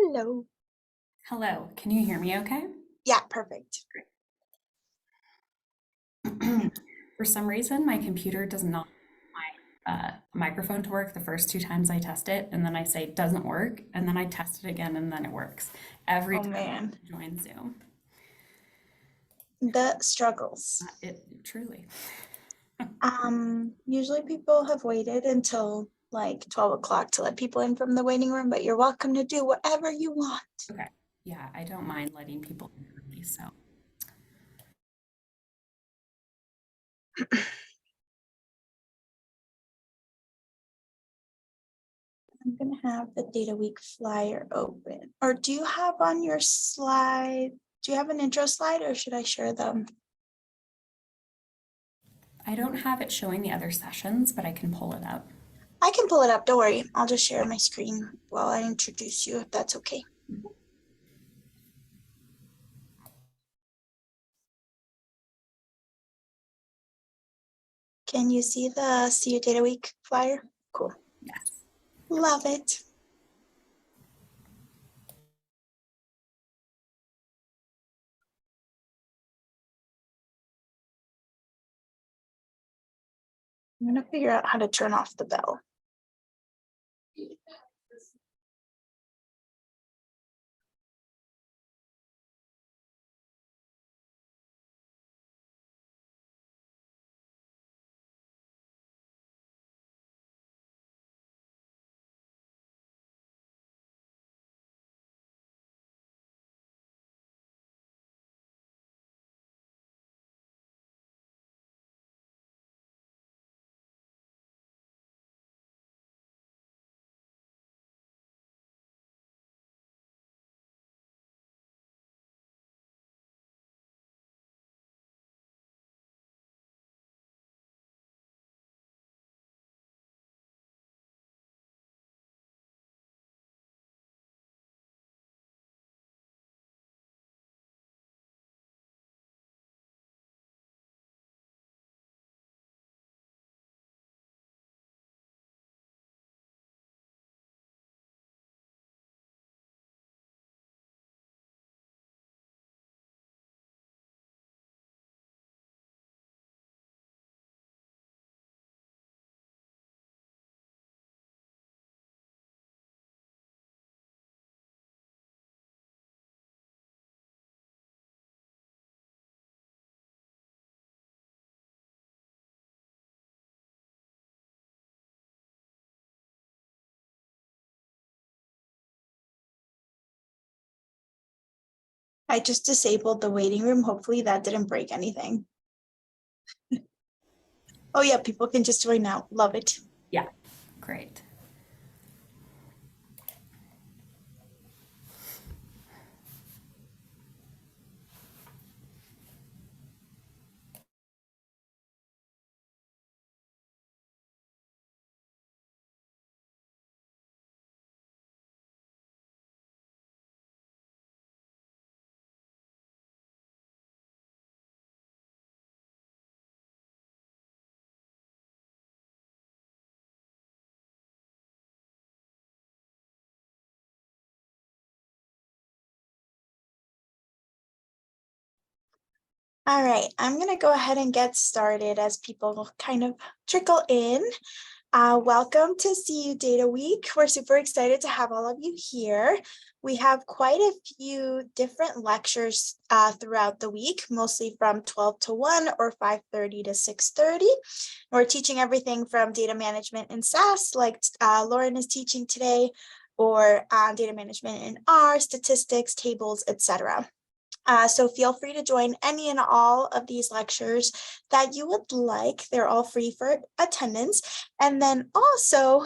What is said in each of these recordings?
Hello. Hello, can you hear me okay? Yeah, perfect. For some reason, my computer does not want my microphone to work the first two times I test it, and then I say doesn't work, and then I test it again, and then it works every Oh time man, I join Zoom. the struggles. It truly. Usually people have waited until like 12 o'clock to let people in from the waiting room, but you're welcome to do whatever you want. Okay. Yeah, I don't mind letting people in early, so. I'm gonna have the data week flyer open. Or do you have on your slide, do you have an intro slide or should I share them? I don't have it showing the other sessions, but I can pull it up. I can pull it up, don't worry. I'll just share my screen while I introduce you if that's okay. Can you see the CU Data Week flyer? Cool. Yes. Love it. I'm gonna figure out how to turn off the bell. I just disabled the waiting room. Hopefully that didn't break anything. Oh yeah, people can just join now. Love it. Yeah, great. All right, I'm gonna go ahead and get started as people kind of trickle in. Welcome to CU Data Week. We're super excited to have all of you here. We have quite a few different lectures throughout the week, mostly from 12 to 1 or 5:30 to 6:30. We're teaching everything from data management in SAS, like Lauren is teaching today, or data management in R, statistics, tables, etc. So feel free to join any and all of these lectures that you would like. They're all free for attendance. And then also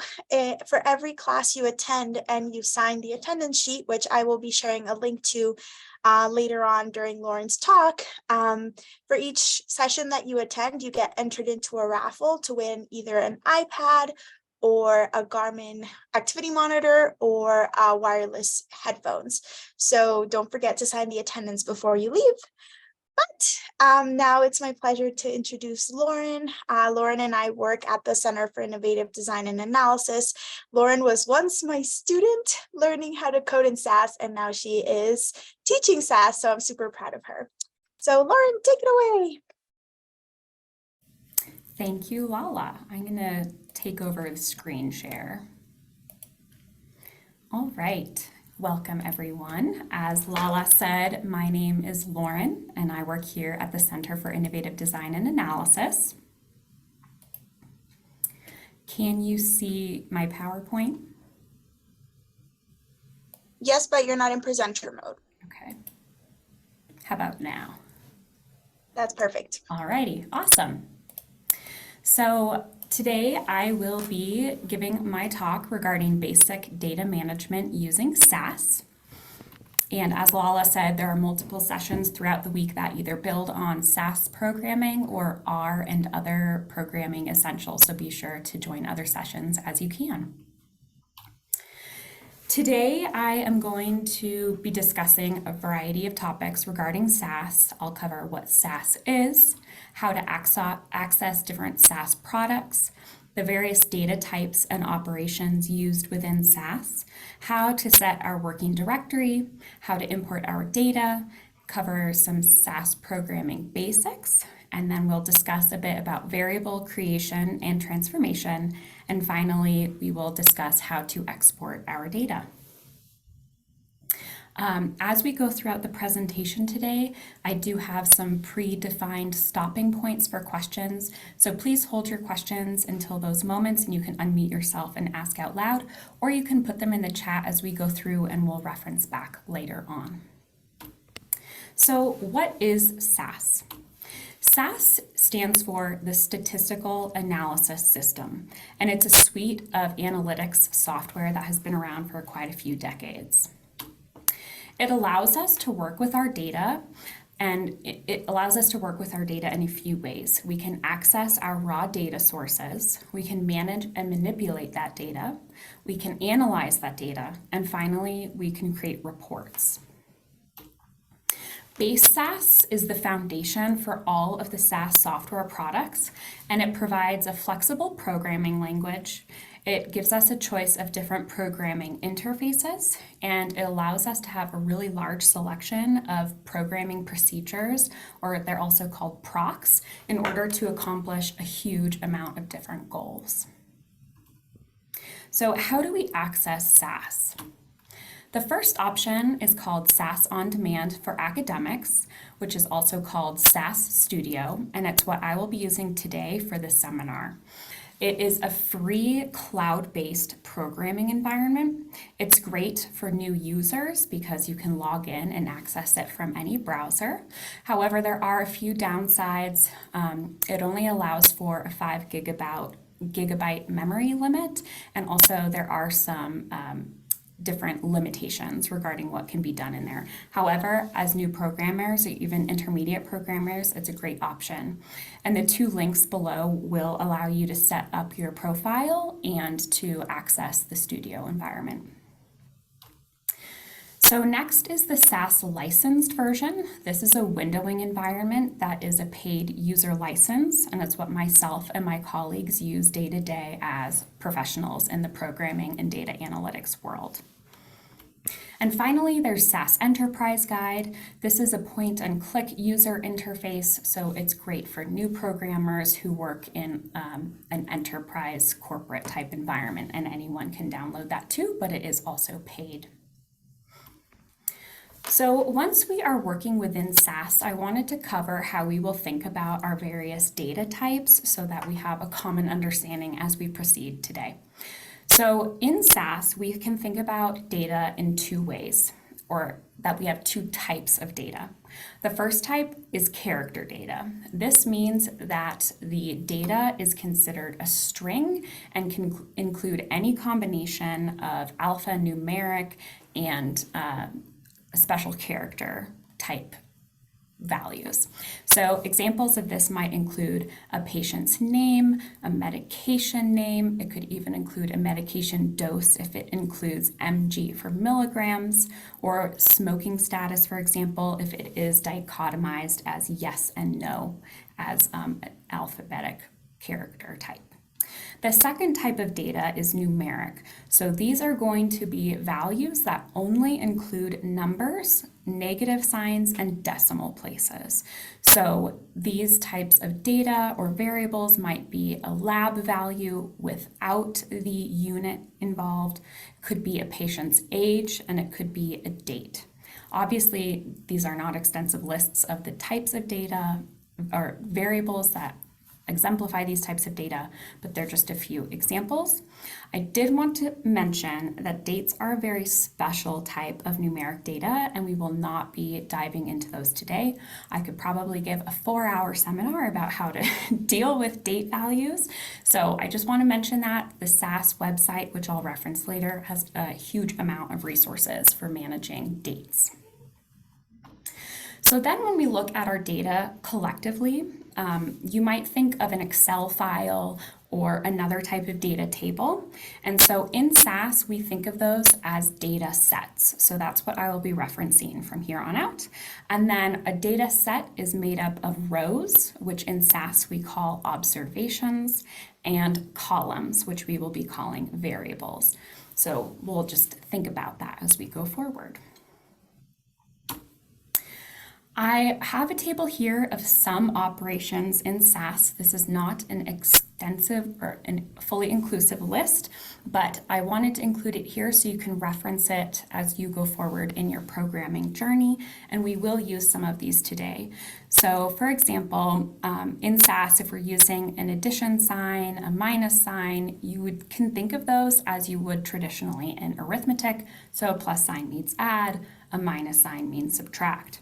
for every class you attend and you sign the attendance sheet, which I will be sharing a link to later on during Lauren's talk, for each session that you attend, you get entered into a raffle to win either an iPad or a Garmin activity monitor or wireless headphones. So don't forget to sign the attendance before you leave. Now it's my pleasure to introduce Lauren. Lauren and I work at the Center for Innovative Design and Analysis. Lauren was once my student learning how to code in SAS, and now she is teaching SAS, so I'm super proud of her. So Lauren, take it away. Thank you, Lala. I'm going to take over the screen share. All right. Welcome, everyone. As Lala said, my name is Lauren, and I work here at the Center for Innovative Design and Analysis. Can you see my PowerPoint? Yes, but you're not in presenter mode. Okay. How about now? That's perfect. All righty. Awesome. So today I will be giving my talk regarding basic data management using SAS. And as Lala said, there are multiple sessions throughout the week that either build on SAS programming or R and other programming essentials. So be sure to join other sessions as you can. Today, I am going to be discussing a variety of topics regarding SAS. I'll cover what SAS is, how to access different SAS products, the various data types and operations used within SAS, how to set our working directory, how to import our data, cover some SAS programming basics, and then we'll discuss a bit about variable creation and transformation, and finally, we will discuss how to export our data. As we go throughout the presentation today, I do have some predefined stopping points for questions, so please hold your questions until those moments and you can unmute yourself and ask out loud, or you can put them in the chat as we go through and we'll reference back later on. So what is SAS? SAS stands for the Statistical Analysis System, and it's a suite of analytics software that has been around for quite a few decades. It allows us to work with our data, and it allows us to work with our data in a few ways. We can access our raw data sources, we can manage and manipulate that data, we can analyze that data, and finally, we can create reports. Base SAS is the foundation for all of the SAS software products, and it provides a flexible programming language. It gives us a choice of different programming interfaces, and it allows us to have a really large selection of programming procedures, or they're also called procs, in order to accomplish a huge amount of different goals. So how do we access SAS? The first option is called SAS On Demand for Academics, which is also called SAS Studio, and it's what I will be using today for this seminar. It is a free cloud-based programming environment. It's great for new users because you can log in and access it from any browser. However, there are a few downsides. It only allows for a 5 gigabyte memory limit, and also there are some different limitations regarding what can be done in there. However, as new programmers or even intermediate programmers, it's a great option. And the 2 links below will allow you to set up your profile and to access the studio environment. So next is the SAS licensed version. This is a windowing environment that is a paid user license, and it's what myself and my colleagues use day to day as professionals in the programming and data analytics world. And finally, there's SAS Enterprise Guide. This is a point-and-click user interface, so it's great for new programmers who work in an enterprise corporate type environment, and anyone can download that too, but it is also paid. So once we are working within SAS, I wanted to cover how we will think about our various data types so that we have a common understanding as we proceed today. So in SAS, we can think about data in 2 ways, or that we have 2 types of data. The first type is character data. This means that the data is considered a string and can include any combination of alphanumeric and a special character type values. So examples of this might include a patient's name, a medication name. It could even include a medication dose if it includes mg for milligrams, or smoking status, for example, if it is dichotomized as yes and no as an alphabetic character type. The second type of data is numeric. So these are going to be values that only include numbers, negative signs, and decimal places. So these types of data or variables might be a lab value without the unit involved, could be a patient's age, and it could be a date. Obviously, these are not extensive lists of the types of data or variables that exemplify these types of data, but they're just a few examples. I did want to mention that dates are a very special type of numeric data, and we will not be diving into those today. I could probably give a 4-hour seminar about how to deal with date values. So I just want to mention that the SAS website, which I'll reference later, has a huge amount of resources for managing dates. So then when we look at our data collectively, you might think of an Excel file or another type of data table. And so in SAS, we think of those as data sets. So that's what I will be referencing from here on out. And then a data set is made up of rows, which in SAS we call observations, and columns, which we will be calling variables. So we'll just think about that as we go forward. I have a table here of some operations in SAS. This is not an extensive or a fully inclusive list, but I wanted to include it here so you can reference it as you go forward in your programming journey, and we will use some of these today. So for example, in SAS, if we're using an addition sign, a minus sign, can think of those as you would traditionally in arithmetic. So a plus sign means add, a minus sign means subtract.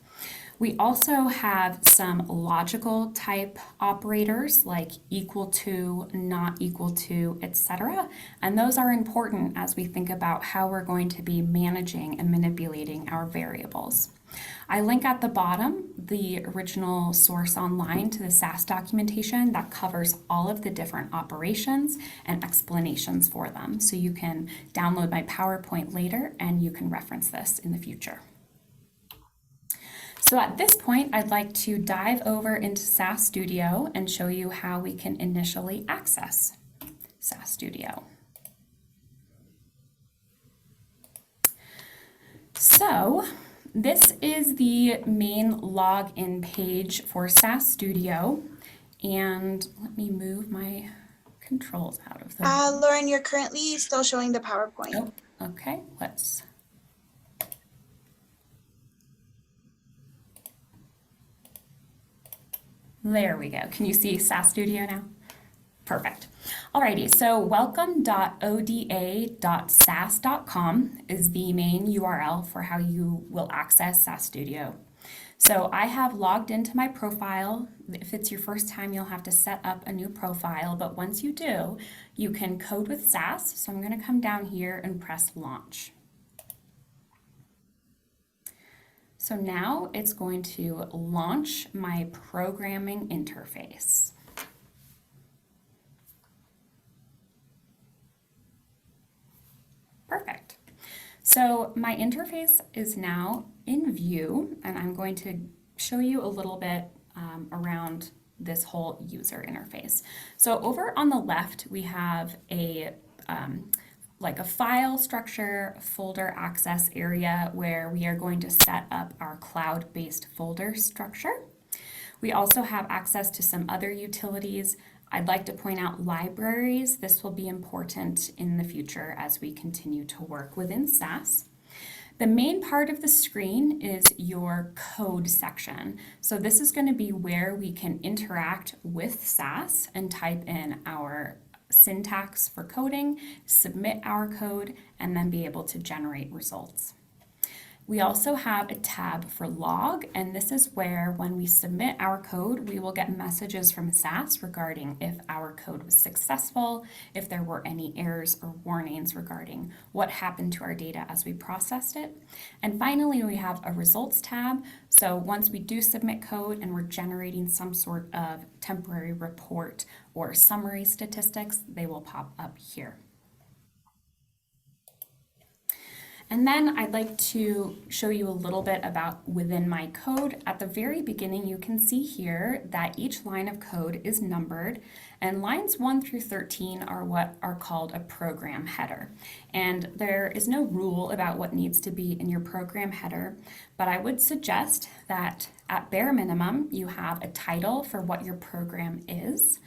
We also have some logical type operators like equal to, not equal to, etc. And those are important as we think about how we're going to be managing and manipulating our variables. I link at the bottom the original source online to the SAS documentation that covers all of the different operations and explanations for them. So you can download my PowerPoint later and you can reference this in the future. So at this point, I'd like to dive over into SAS Studio and show you how we can initially access SAS Studio. So this is the main login page for SAS Studio. And let me move my controls out of the way. Lauren, you're currently still showing the PowerPoint. Oh, okay, let's. There we go. Can you see SAS Studio now? Perfect. Alrighty, so welcome.oda.sas.com is the main URL for how you will access SAS Studio. So I have logged into my profile. If it's your first time, you'll have to set up a new profile, but once you do, you can code with SAS. So I'm going to come down here and press launch. So now it's going to launch my programming interface. Perfect. So my interface is now in view, and I'm going to show you a little bit around this whole user interface. So over on the left, we have a like a file structure, folder access area where we are going to set up our cloud-based folder structure. We also have access to some other utilities. I'd like to point out libraries. This will be important in the future as we continue to work within SAS. The main part of the screen is your code section. So this is going to be where we can interact with SAS and type in our syntax for coding, submit our code, and then be able to generate results. We also have a tab for log, and this is where when we submit our code, we will get messages from SAS regarding if our code was successful, if there were any errors or warnings regarding what happened to our data as we processed it. And finally, we have a results tab. So once we do submit code and we're generating some sort of temporary report or summary statistics, they will pop up here. And then I'd like to show you a little bit about within my code. At the very beginning, you can see here that each line of code is numbered, and lines 1 through 13 are what are called a program header. And there is no rule about what needs to be in your program header, but I would suggest that at bare minimum, you have a title for what your program is,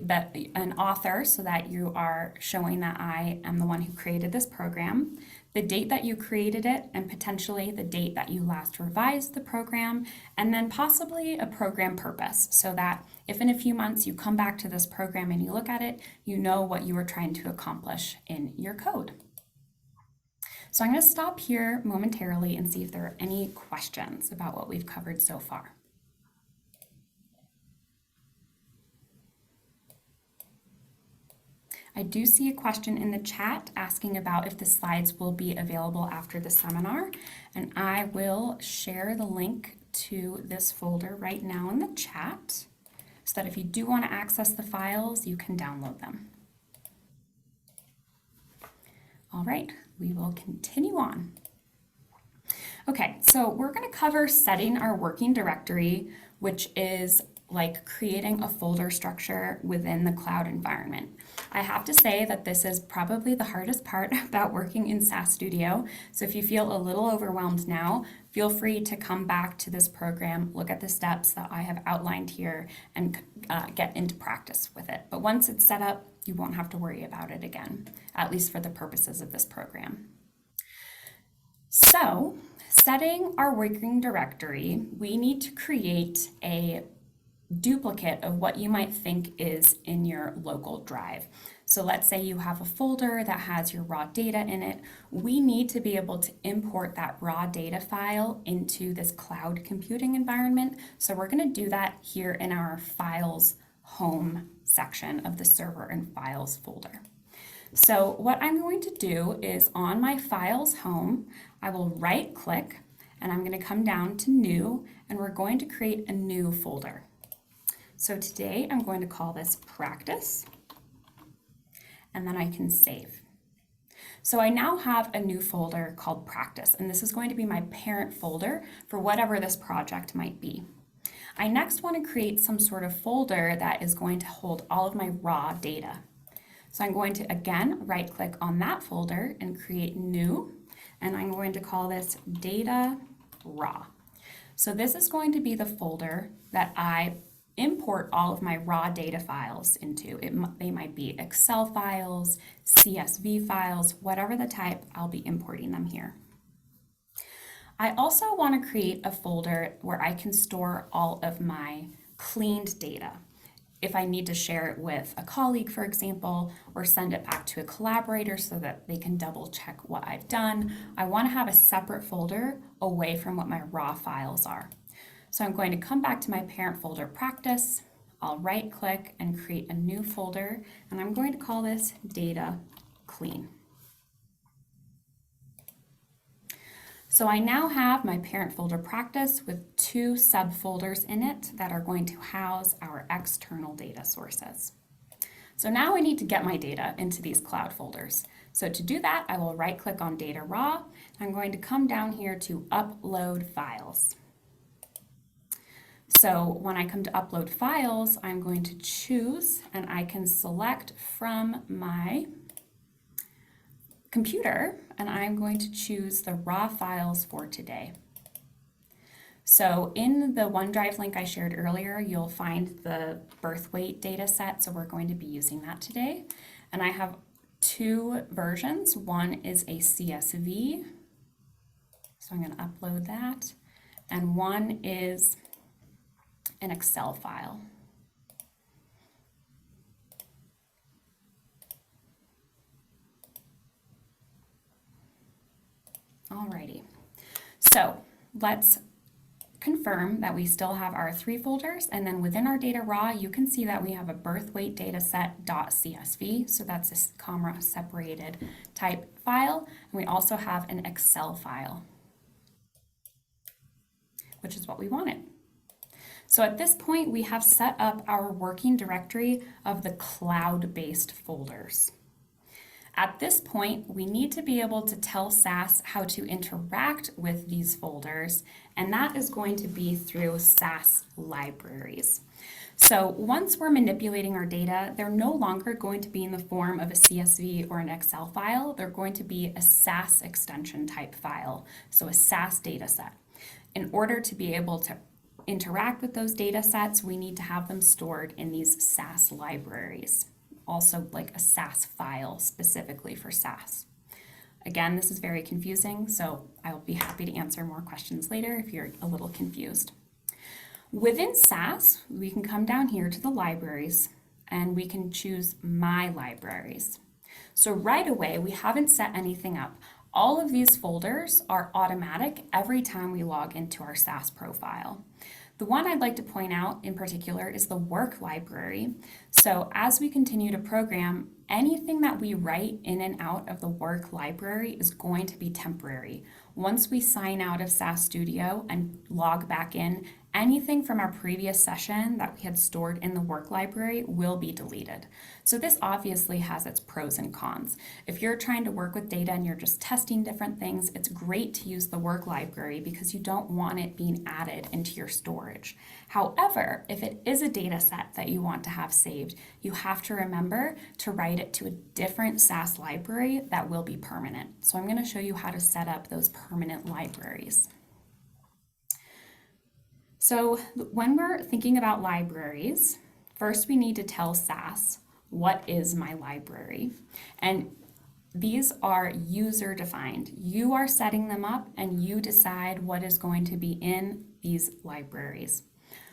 that an author, so that you are showing that I am the one who created this program, the date that you created it, and potentially the date that you last revised the program, and then possibly a program purpose, so that if in a few months you come back to this program and you look at it, you know what you were trying to accomplish in your code. So I'm going to stop here momentarily and see if there are any questions about what we've covered so far. I do see a question in the chat asking about if the slides will be available after the seminar, and I will share the link to this folder right now in the chat so that if you do want to access the files, you can download them. All right, we will continue on. Okay, so we're going to cover setting our working directory, which is like creating a folder structure within the cloud environment. I have to say that this is probably the hardest part about working in SAS Studio. So if you feel a little overwhelmed now, feel free to come back to this program, look at the steps that I have outlined here, and get into practice with it. But once it's set up, you won't have to worry about it again, at least for the purposes of this program. So, setting our working directory, we need to create a duplicate of what you might think is in your local drive. So let's say you have a folder that has your raw data in it. We need to be able to import that raw data file into this cloud computing environment. So we're going to do that here in our Files Home section of the Server and Files folder. So what I'm going to do is on my Files Home, I will right click and I'm going to come down to New, and we're going to create a new folder. So today I'm going to call this Practice, and then I can save. So I now have a new folder called Practice, and this is going to be my parent folder for whatever this project might be. I next want to create some sort of folder that is going to hold all of my raw data. So I'm going to again right click on that folder and create New, and I'm going to call this Data Raw. So this is going to be the folder that I import all of my raw data files into. They might be Excel files, CSV files, whatever the type, I'll be importing them here. I also want to create a folder where I can store all of my cleaned data. If I need to share it with a colleague, for example, or send it back to a collaborator so that they can double check what I've done, I want to have a separate folder away from what my raw files are. So I'm going to come back to my parent folder Practice, I'll right click and create a new folder, and I'm going to call this Data Clean. So I now have my parent folder Practice with 2 subfolders in it that are going to house our external data sources. So now I need to get my data into these cloud folders. So to do that, I will right click on Data Raw. I'm going to come down here to Upload Files. So when I come to upload files, I'm going to choose, and I can select from my computer, and I'm going to choose the raw files for today. So in the OneDrive link I shared earlier, you'll find the birth weight data set, so we're going to be using that today. And I have 2 versions. One is a CSV, so I'm going to upload that, and one is an Excel file. Alrighty, So let's confirm that we still have our 3 folders, and then within our data raw, you can see that we have a birth weight dataset.csv, so that's a comma separated type file, and we also have an Excel file, which is what we wanted. So at this point, we have set up our working directory of the cloud-based folders. At this point, we need to be able to tell SAS how to interact with these folders, and that is going to be through SAS libraries. So once we're manipulating our data, they're no longer going to be in the form of a CSV or an Excel file. They're going to be a SAS extension type file, so a SAS data set. In order to be able to interact with those data sets, we need to have them stored in these SAS libraries. Also like a SAS file specifically for SAS. Again, this is very confusing, so I'll be happy to answer more questions later if you're a little confused. Within SAS, we can come down here to the libraries and we can choose My Libraries. So right away, we haven't set anything up. All of these folders are automatic every time we log into our SAS profile. The one I'd like to point out in particular is the work library. So as we continue to program, anything that we write in and out of the work library is going to be temporary. Once we sign out of SAS Studio and log back in, anything from our previous session that we had stored in the work library will be deleted. So this obviously has its pros and cons. If you're trying to work with data and you're just testing different things, it's great to use the work library because you don't want it being added into your storage. However, if it is a data set that you want to have saved, you have to remember to write it to a different SAS library that will be permanent. So I'm going to show you how to set up those permanent libraries. So when we're thinking about libraries, first we need to tell SAS what is my library. And these are user defined. You are setting them up and you decide what is going to be in these libraries.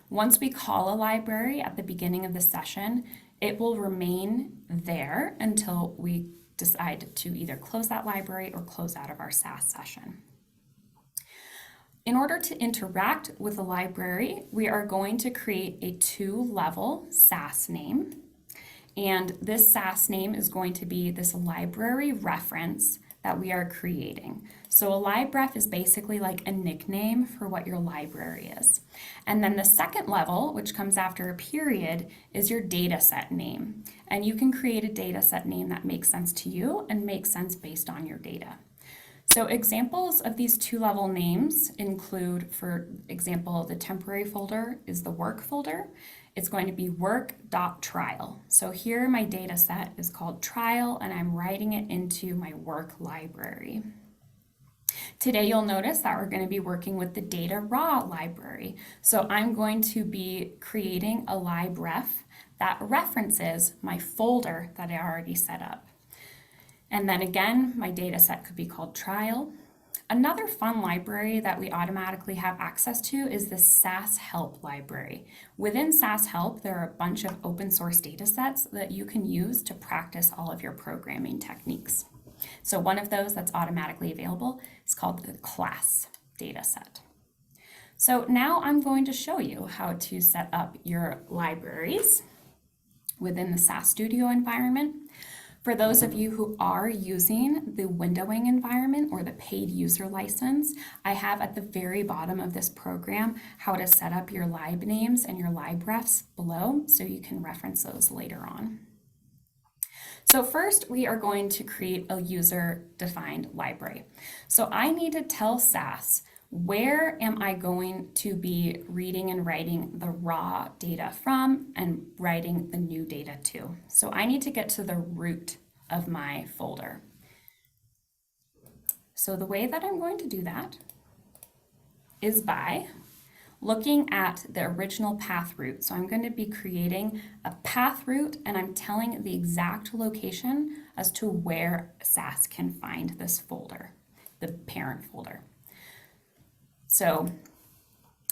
Once we call a library at the beginning of the session, it will remain there until we decide to either close that library or close out of our SAS session. In order to interact with the library, we are going to create a 2-level SAS name. And this SAS name is going to be this library reference that we are creating. So a libref is basically like a nickname for what your library is. And then the second level, which comes after a period, is your dataset name. And you can create a dataset name that makes sense to you and makes sense based on your data. So examples of these 2-level names include, for example, the temporary folder is the work folder. It's going to be work.trial. So here my data set is called trial and I'm writing it into my work library. Today you'll notice that we're going to be working with the data raw library. So I'm going to be creating a libref that references my folder that I already set up. And then again, my data set could be called trial. Another fun library that we automatically have access to is the SAS help library. Within SAS help, there are a bunch of open source data sets that you can use to practice all of your programming techniques. So one of those that's automatically available is called the class data set. So now I'm going to show you how to set up your libraries within the SAS Studio environment. For those of you who are using the windowing environment or the paid user license, I have at the very bottom of this program how to set up your lib names and your librefs below, so you can reference those later on. So first, we are going to create a user-defined library. So I need to tell SAS, where am I going to be reading and writing the raw data from and writing the new data to? So I need to get to the root of my folder. So the way that I'm going to do that is by looking at the original path route. So I'm going to be creating a path route and I'm telling the exact location as to where SAS can find this folder, the parent folder. So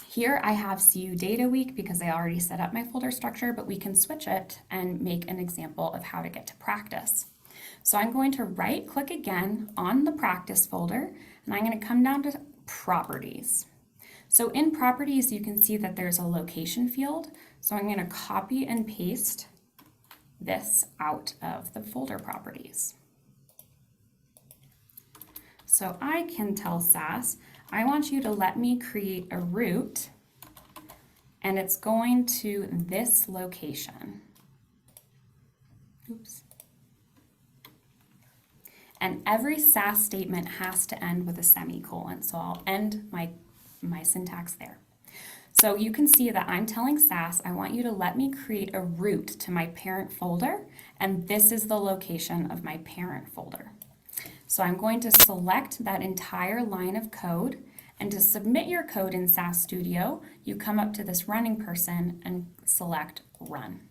here I have CU Data Week because I already set up my folder structure, but we can switch it and make an example of how to get to practice. So I'm going to right click again on the practice folder and I'm going to come down to properties. So in properties, you can see that there's a location field. So I'm going to copy and paste this out of the folder properties. So I can tell SAS, I want you to let me create a route, and it's going to this location. Oops. And every SAS statement has to end with a semicolon, so I'll end my syntax there. So you can see that I'm telling SAS, I want you to let me create a route to my parent folder, and this is the location of my parent folder. So I'm going to select that entire line of code, and to submit your code in SAS Studio, you come up to this running person and select Run.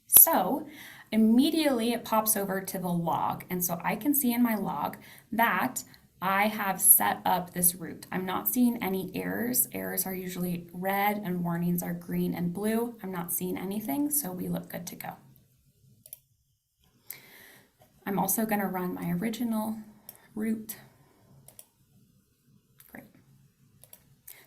So immediately it pops over to the log, and so I can see in my log that I have set up this route. I'm not seeing any errors. Errors are usually red and warnings are green and blue. I'm not seeing anything, so we look good to go. I'm also going to run my original route. Great.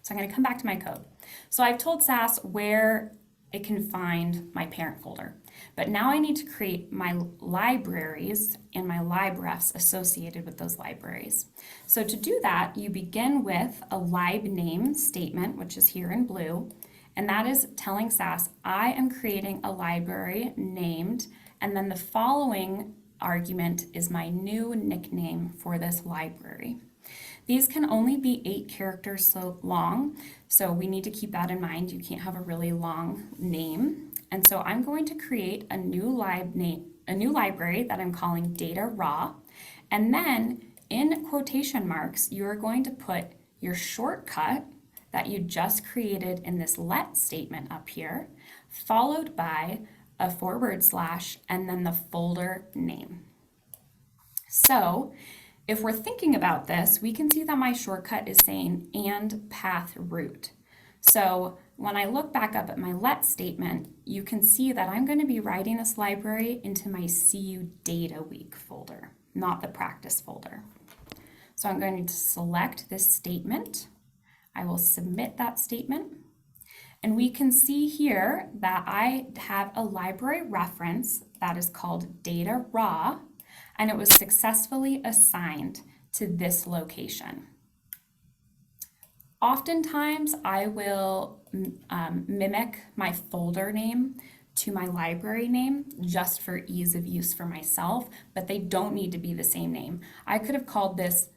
So I'm going to come back to my code. So I've told SAS where it can find my parent folder. But now I need to create my libraries and my librefs associated with those libraries. So to do that, you begin with a lib name statement, which is here in blue, and that is telling SAS, I am creating a library named, and then the following argument is my new nickname for this library. These can only be 8 characters so long, so we need to keep that in mind. You can't have a really long name. And so I'm going to create a new library that I'm calling data raw. And then in quotation marks, you're going to put your shortcut that you just created in this let statement up here, followed by a / and then the folder name. So if we're thinking about this, we can see that my shortcut is saying and path root. So when I look back up at my let statement, you can see that I'm going to be writing this library into my CU Data Week folder, not the practice folder. So I'm going to select this statement. I will submit that statement. And we can see here that I have a library reference that is called data raw, and it was successfully assigned to this location. Oftentimes, I will mimic my folder name to my library name just for ease of use for myself, but they don't need to be the same name. I could have called this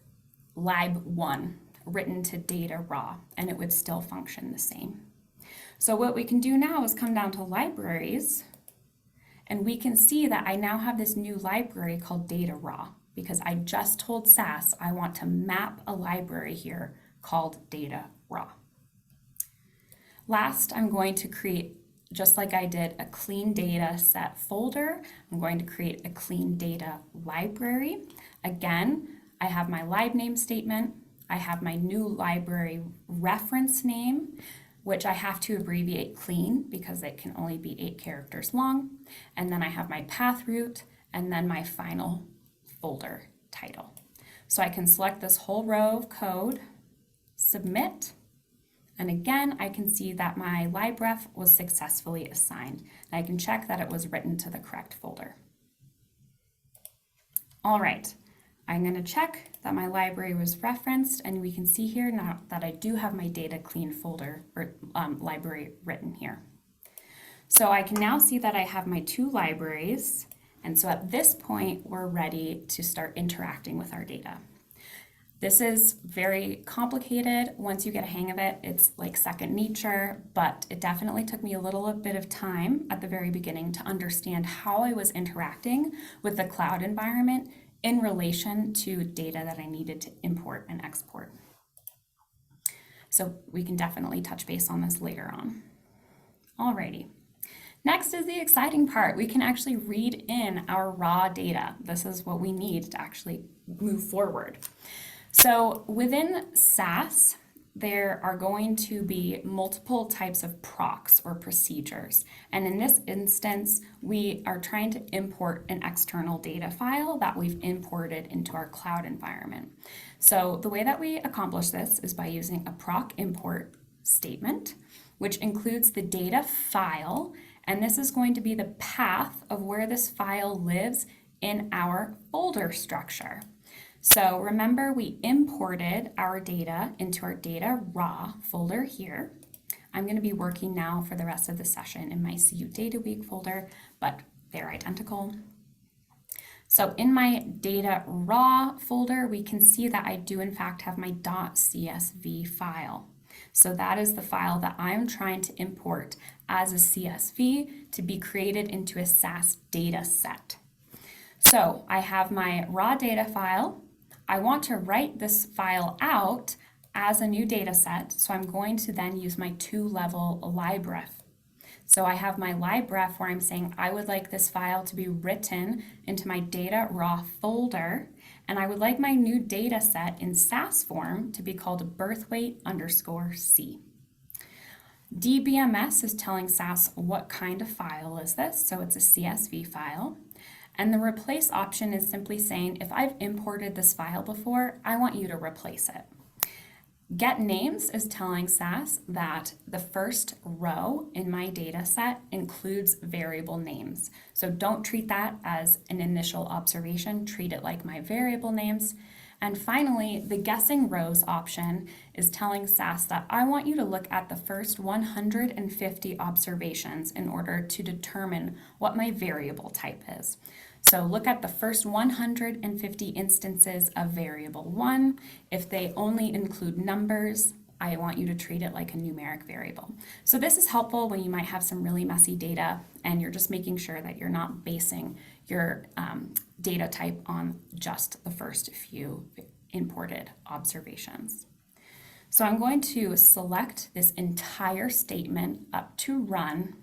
lib1 written to data raw, and it would still function the same. So what we can do now is come down to libraries, and we can see that I now have this new library called data raw because I just told SAS I want to map a library here called data raw. Last, I'm going to create, just like I did, a clean data set folder. I'm going to create a clean data library. Again, I have my lib name statement. I have my new library reference name, which I have to abbreviate clean because it can only be 8 characters long. And then I have my path route and then my final folder title. So I can select this whole row of code, submit, and again, I can see that my libref was successfully assigned. And I can check that it was written to the correct folder. All right, I'm going to check that my library was referenced, and we can see here now that I do have my data clean folder or library written here. So I can now see that I have my 2 libraries, and so at this point, we're ready to start interacting with our data. This is very complicated. Once you get a hang of it, it's like second nature, but it definitely took me a little bit of time at the very beginning to understand how I was interacting with the cloud environment in relation to data that I needed to import and export. So we can definitely touch base on this later on. Alrighty. Next is the exciting part. We can actually read in our raw data. This is what we need to actually move forward. So within SAS, there are going to be multiple types of procs or procedures. And in this instance, we are trying to import an external data file that we've imported into our cloud environment. So the way that we accomplish this is by using a proc import statement, which includes the data file, and this is going to be the path of where this file lives in our folder structure. So remember, we imported our data into our data raw folder here. I'm going to be working now for the rest of the session in my CU Data Week folder, but they're identical. So in my data raw folder, we can see that I do in fact have my .csv file. So that is the file that I'm trying to import as a CSV to be created into a SAS data set. So I have my raw data file. I want to write this file out as a new data set, so I'm going to then use my two-level libref. So I have my libref where I'm saying I would like this file to be written into my data raw folder, and I would like my new data set in SAS form to be called birthweight_C. DBMS is telling SAS what kind of file is this, so it's a CSV file. And the replace option is simply saying, if I've imported this file before, I want you to replace it. Get names is telling SAS that the first row in my data set includes variable names. So don't treat that as an initial observation, treat it like my variable names. And finally, the guessing rows option is telling SAS that I want you to look at the first 150 observations in order to determine what my variable type is. So look at the first 150 instances of variable 1. If they only include numbers, I want you to treat it like a numeric variable. So this is helpful when you might have some really messy data and you're just making sure that you're not basing your data type on just the first few imported observations. So I'm going to select this entire statement up to run.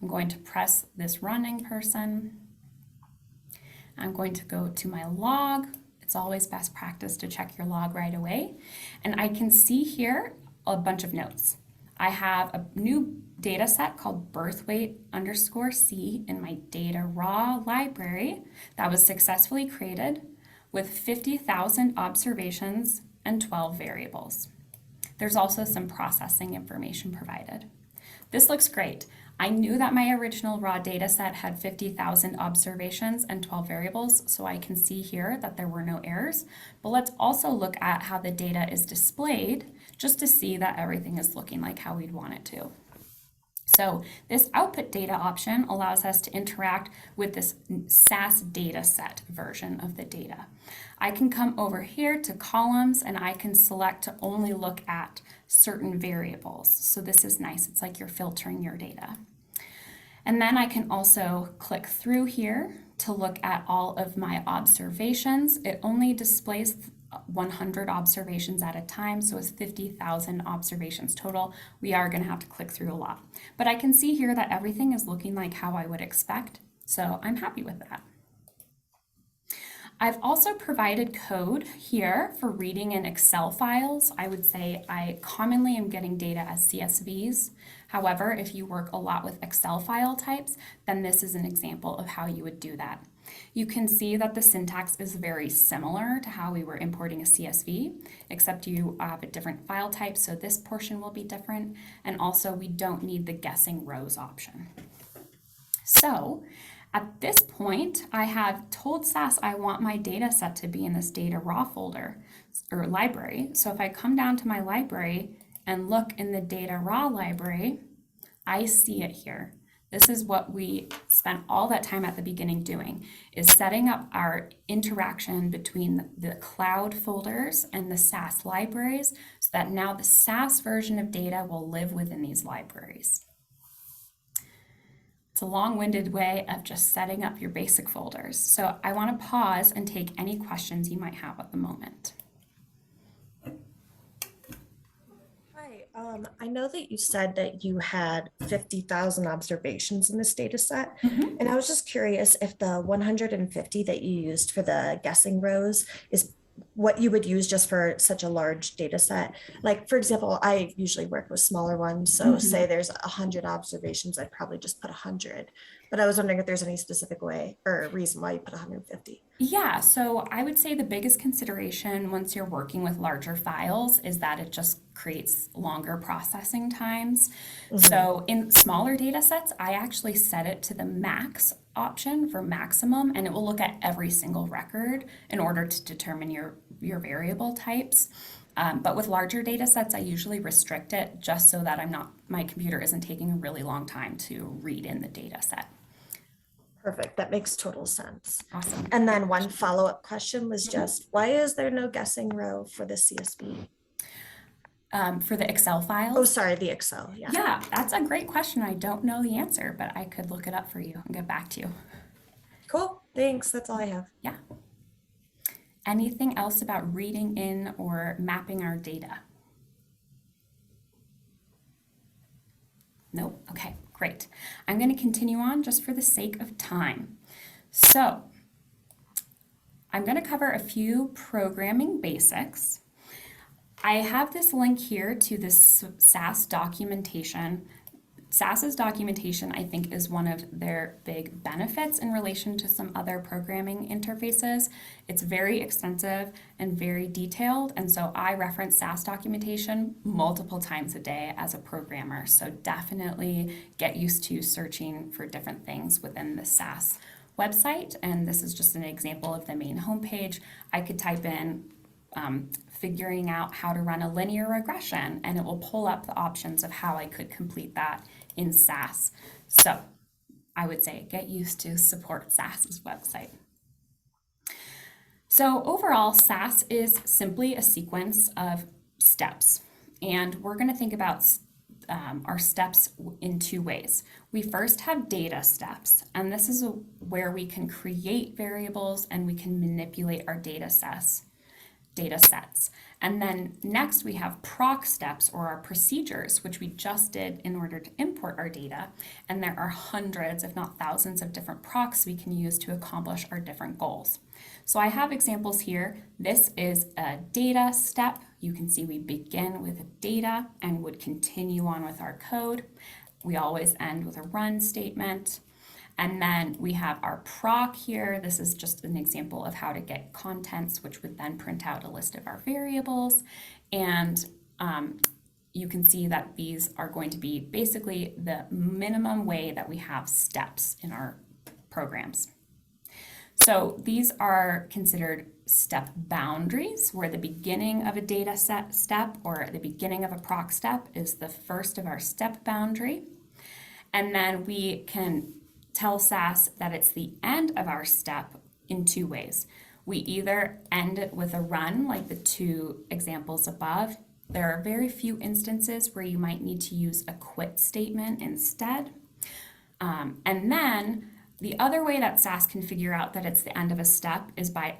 I'm going to press this running person. I'm going to go to my log. It's always best practice to check your log right away. And I can see here a bunch of notes. I have a new data set called birthweight_C in my data raw library that was successfully created with 50,000 observations and 12 variables. There's also some processing information provided. This looks great. I knew that my original raw data set had 50,000 observations and 12 variables, so I can see here that there were no errors. But let's also look at how the data is displayed just to see that everything is looking like how we'd want it to. So this output data option allows us to interact with this SAS data set version of the data. I can come over here to columns and I can select to only look at certain variables. So this is nice. It's like you're filtering your data. And then I can also click through here to look at all of my observations. It only displays 100 observations at a time, so it's 50,000 observations total. We are going to have to click through a lot. But I can see here that everything is looking like how I would expect, so I'm happy with that. I've also provided code here for reading in Excel files. I would say I commonly am getting data as CSVs. However, if you work a lot with Excel file types, then this is an example of how you would do that. You can see that the syntax is very similar to how we were importing a CSV, except you have a different file type, so this portion will be different. And also, we don't need the guessing rows option. So, at this point, I have told SAS I want my data set to be in this data raw folder or library. So if I come down to my library and look in the data raw library, I see it here. This is what we spent all that time at the beginning doing, is setting up our interaction between the cloud folders and the SAS libraries so that now the SAS version of data will live within these libraries. It's a long-winded way of just setting up your basic folders. So I want to pause and take any questions you might have at the moment. Hi, I know that you said that you had 50,000 observations in this data set. And I was just curious if the 150 that you used for the guessing rows is what you would use just for such a large data set. Like, for example, I usually work with smaller ones. So say there's 100 observations, I'd probably just put 100. But I was wondering if there's any specific way or reason why you put 150. Yeah, so I would say the biggest consideration once you're working with larger files is that it just creates longer processing times. So in smaller data sets, I actually set it to the max option for maximum, and it will look at every single record in order to determine your variable types. But with larger data sets, I usually restrict it just so that my computer isn't taking a really long time to read in the data set. Perfect. That makes total sense. Awesome. And then one follow-up question was just, why is there no guessing row for the CSV? For the Excel files? Oh, sorry, the Excel. Yeah. Yeah, that's a great question. I don't know the answer, but I could look it up for you and get back to you. Cool. Thanks. That's all I have. Yeah. Anything else about reading in or mapping our data? Nope. Okay, great. I'm going to continue on just for the sake of time. So I'm going to cover a few programming basics. I have this link here to this SAS documentation. SAS's documentation, I think, is one of their big benefits in relation to some other programming interfaces. It's very extensive and very detailed, and so I reference SAS documentation multiple times a day as a programmer. So definitely get used to searching for different things within the SAS website, and this is just an example of the main homepage. I could type in figuring out how to run a linear regression, and it will pull up the options of how I could complete that in SAS. So I would say get used to support SAS's website. So overall, SAS is simply a sequence of steps, and we're going to think about our steps in two ways. We first have data steps, and this is where we can create variables and we can manipulate our data sets. And then next we have proc steps, or our procedures, which we just did in order to import our data. And there are hundreds, if not thousands, of different procs we can use to accomplish our different goals. So I have examples here. This is a data step. You can see we begin with data and would continue on with our code. We always end with a run statement. And then we have our proc here. This is just an example of how to get contents, which would then print out a list of our variables. And you can see that these are going to be basically the minimum way that we have steps in our programs. So these are considered step boundaries, where the beginning of a data set step or the beginning of a proc step is the first of our step boundary. And then we can tell SAS that it's the end of our step in two ways. We either end it with a run, like the two examples above. There are very few instances where you might need to use a quit statement instead. And then the other way that SAS can figure out that it's the end of a step is by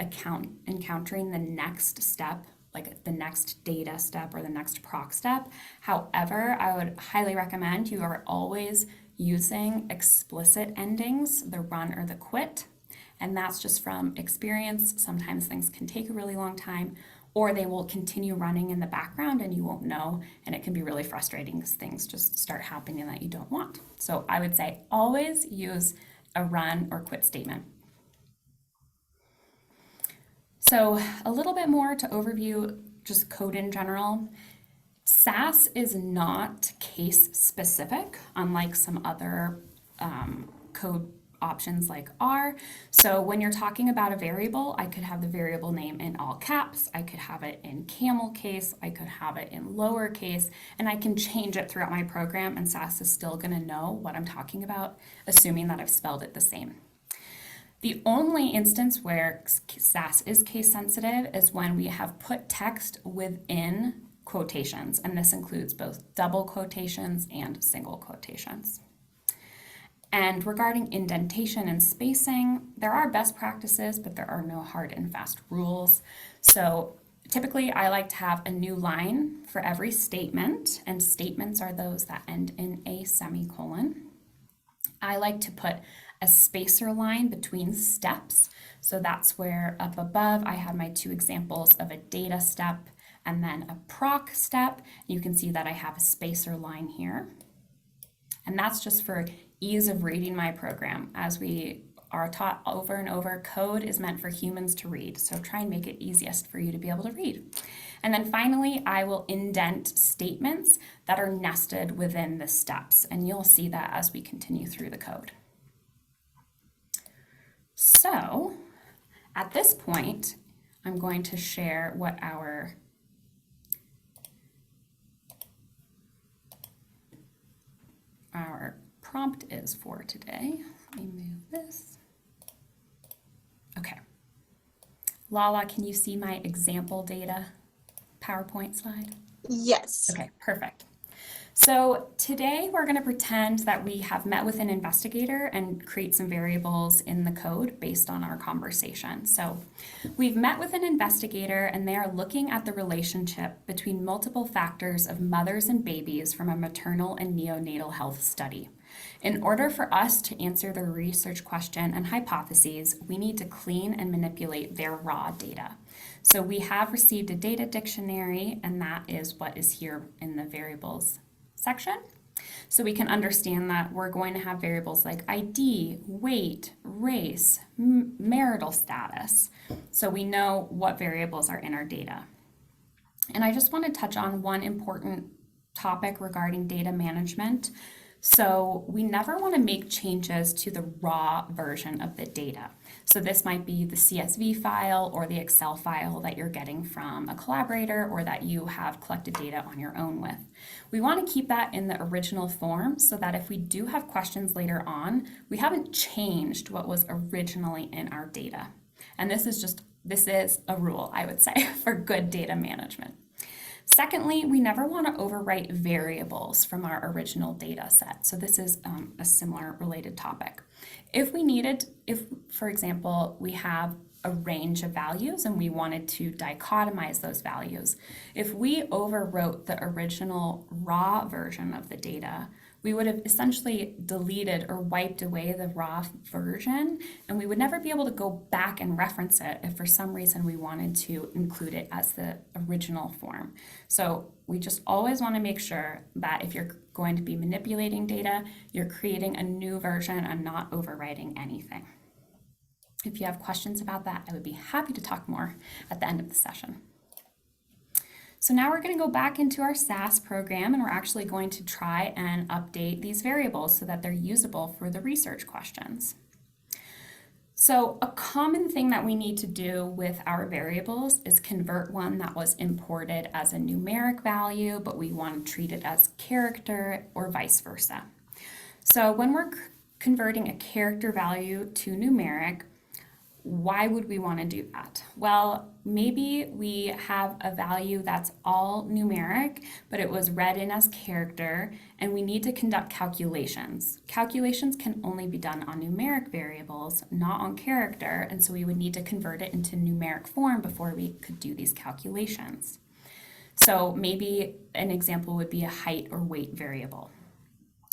encountering the next step, like the next data step or the next proc step. However, I would highly recommend you are always using explicit endings, the run or the quit. And that's just from experience. Sometimes things can take a really long time, or they will continue running in the background and you won't know, and it can be really frustrating because things just start happening that you don't want. So I would say always use a run or quit statement. So a little bit more to overview just code in general. SAS is not case specific, unlike some other code options like R. So when you're talking about a variable, I could have the variable name in all caps, I could have it in camel case, I could have it in lowercase, and I can change it throughout my program, and SAS is still going to know what I'm talking about, assuming that I've spelled it the same. The only instance where SAS is case sensitive is when we have put text within quotations, and this includes both double quotations and single quotations. And regarding indentation and spacing, there are best practices, but there are no hard and fast rules. So typically I like to have a new line for every statement, and statements are those that end in a semicolon. I like to put a spacer line between steps. So that's where up above I have my two examples of a data step and then a proc step. You can see that I have a spacer line here. And that's just for ease of reading my program. As we are taught over and over, code is meant for humans to read. So try and make it easiest for you to be able to read. And then finally, I will indent statements that are nested within the steps. And you'll see that as we continue through the code. So at this point, I'm going to share what our prompt is for today. Let me move this. Okay. Lala, can you see my example data PowerPoint slide? Yes. Okay, perfect. So today we're going to pretend that we have met with an investigator and create some variables in the code based on our conversation. So we've met with an investigator and they are looking at the relationship between multiple factors of mothers and babies from a maternal and neonatal health study. In order for us to answer the research question and hypotheses, we need to clean and manipulate their raw data. So we have received a data dictionary, and that is what is here in the variables section. So we can understand that we're going to have variables like ID, weight, race, marital status. So we know what variables are in our data. And I just want to touch on one important topic regarding data management. So we never want to make changes to the raw version of the data. So this might be the CSV file or the Excel file that you're getting from a collaborator or that you have collected data on your own with. We want to keep that in the original form so that if we do have questions later on, we haven't changed what was originally in our data. And this is a rule, I would say, for good data management. Secondly, we never want to overwrite variables from our original data set. So this is a similar related topic. If, for example, we have a range of values and we wanted to dichotomize those values, if we overwrote the original raw version of the data, we would have essentially deleted or wiped away the raw version, and we would never be able to go back and reference it if for some reason we wanted to include it as the original form. So we just always want to make sure that if you're going to be manipulating data, you're creating a new version and not overwriting anything. If you have questions about that, I would be happy to talk more at the end of the session. So now we're going to go back into our SAS program and we're actually going to try and update these variables so that they're usable for the research questions. So a common thing that we need to do with our variables is convert one that was imported as a numeric value, but we want to treat it as character or vice versa. So when we're converting a character value to numeric, why would we want to do that? Well, maybe we have a value that's all numeric, but it was read in as character, and we need to conduct calculations. Calculations can only be done on numeric variables, not on character, and so we would need to convert it into numeric form before we could do these calculations. So maybe an example would be a height or weight variable.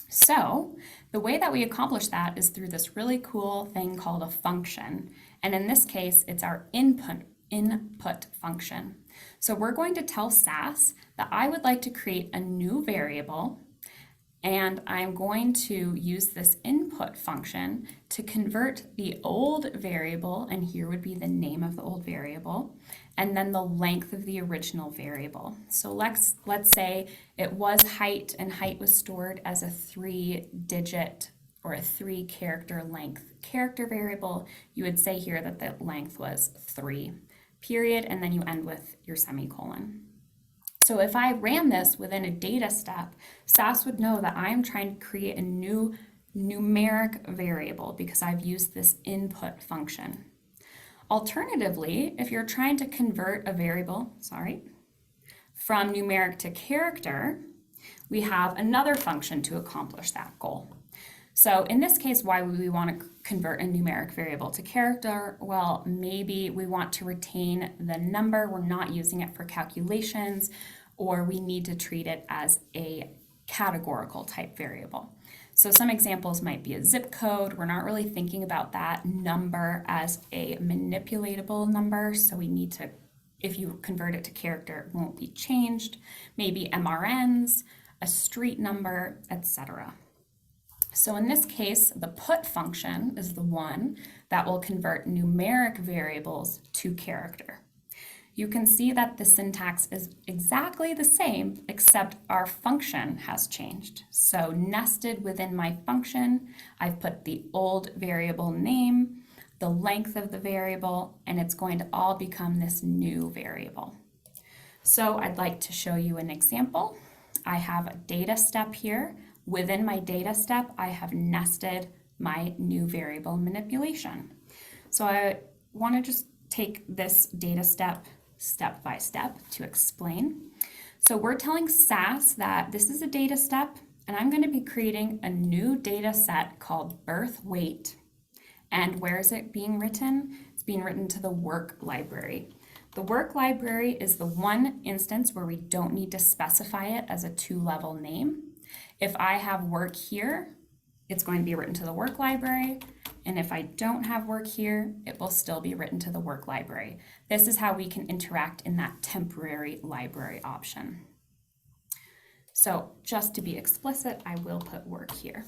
So the way that we accomplish that is through this really cool thing called a function. And in this case, it's our input function. So we're going to tell SAS that I would like to create a new variable, and I'm going to use this input function to convert the old variable, and here would be the name of the old variable, and then the length of the original variable. So let's say it was height, and height was stored as a 3-digit or a 3-character length character variable. You would say here that the length was 3, period, and then you end with your semicolon. So if I ran this within a data step, SAS would know that I'm trying to create a new numeric variable because I've used this input function. Alternatively, if you're trying to convert a variable, from numeric to character, we have another function to accomplish that goal. So in this case, why would we want to convert a numeric variable to character? Well, maybe we want to retain the number, we're not using it for calculations, or we need to treat it as a categorical type variable. So some examples might be a zip code. We're not really thinking about that number as a manipulatable number, so we need to, if you convert it to character, it won't be changed. Maybe MRNs, a street number, etc. So in this case, the put function is the one that will convert numeric variables to character. You can see that the syntax is exactly the same, except our function has changed. So nested within my function, I've put the old variable name, the length of the variable, and it's going to all become this new variable. So I'd like to show you an example. I have a data step here. Within my data step, I have nested my new variable manipulation. So I want to just take this data step by step to explain. So we're telling SAS that this is a data step, and I'm going to be creating a new data set called birth weight. And where is it being written? It's being written to the work library. The work library is the one instance where we don't need to specify it as a two-level name. If I have work here, it's going to be written to the work library. And if I don't have work here, it will still be written to the work library. This is how we can interact in that temporary library option. So just to be explicit, I will put work here.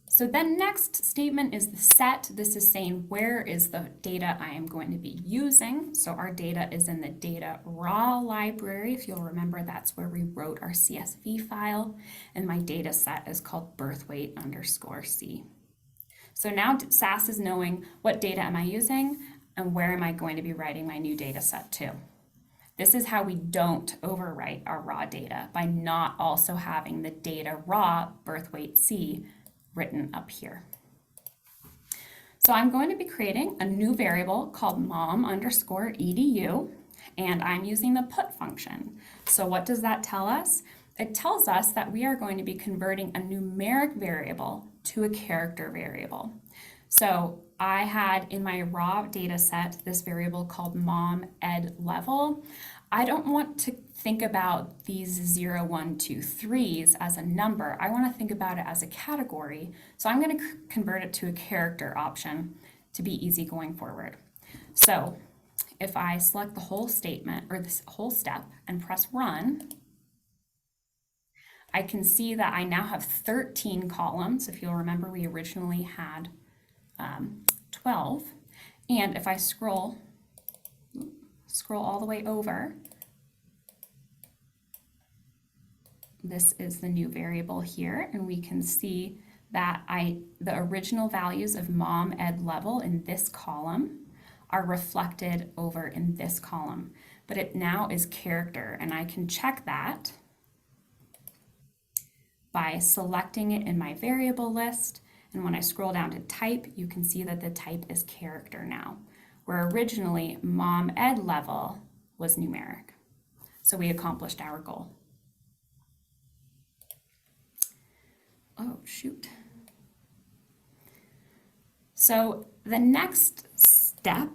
So then next statement is the set. This is saying where is the data I am going to be using. So our data is in the data raw library. If you'll remember, that's where we wrote our CSV file. And my data set is called birthweight_C. So now SAS is knowing what data am I using and where am I going to be writing my new data set to. This is how we don't overwrite our raw data, by not also having the data raw birthweight_C written up here. So I'm going to be creating a new variable called mom_edu, and I'm using the put function. So what does that tell us? It tells us that we are going to be converting a numeric variable to a character variable. So I had in my raw data set this variable called mom_ed_level. I don't want to think about these 0, 1, 2, 3s as a number. I want to think about it as a category. So I'm going to convert it to a character option to be easy going forward. So if I select the whole statement or this whole step and press run, I can see that I now have 13 columns. If you'll remember, we originally had 12. And if I scroll all the way over, this is the new variable here, and we can see that the original values of mom_ed_level in this column are reflected over in this column, but it now is character, and I can check that by selecting it in my variable list. And when I scroll down to type, you can see that the type is character now, where originally mom_ed_level was numeric. So we accomplished our goal. Oh, shoot. So the next step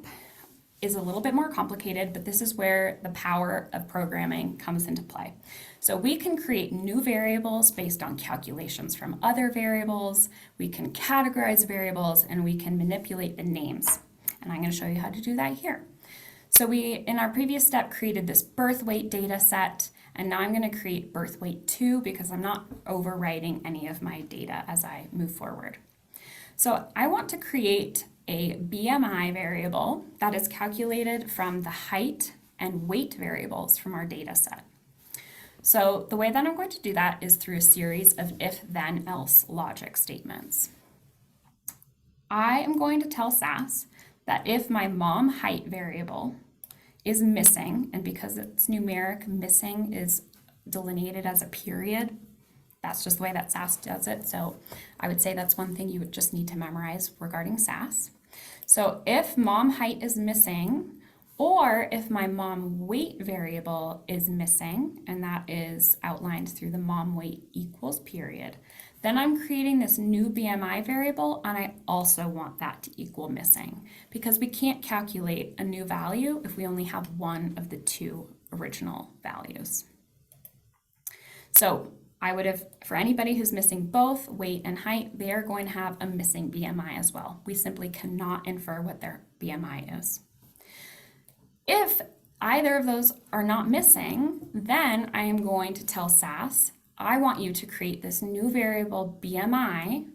is a little bit more complicated, but this is where the power of programming comes into play. So we can create new variables based on calculations from other variables, we can categorize variables, and we can manipulate the names. And I'm going to show you how to do that here. So we, in our previous step, created this birth weight data set, and now I'm going to create birth weight 2 because I'm not overwriting any of my data as I move forward. So I want to create a BMI variable that is calculated from the height and weight variables from our data set. So the way that I'm going to do that is through a series of if, then, else logic statements. I am going to tell SAS that if my mom height variable is missing, and because it's numeric, missing is delineated as a period, that's just the way that SAS does it. So I would say that's one thing you would just need to memorize regarding SAS. So if mom height is missing, or if my mom weight variable is missing, and that is outlined through the mom weight equals period, then I'm creating this new BMI variable, and I also want that to equal missing, because we can't calculate a new value if we only have one of the two original values. So for anybody who's missing both weight and height, they are going to have a missing BMI as well. We simply cannot infer what their BMI is. If either of those are not missing, then I am going to tell SAS, I want you to create this new variable BMI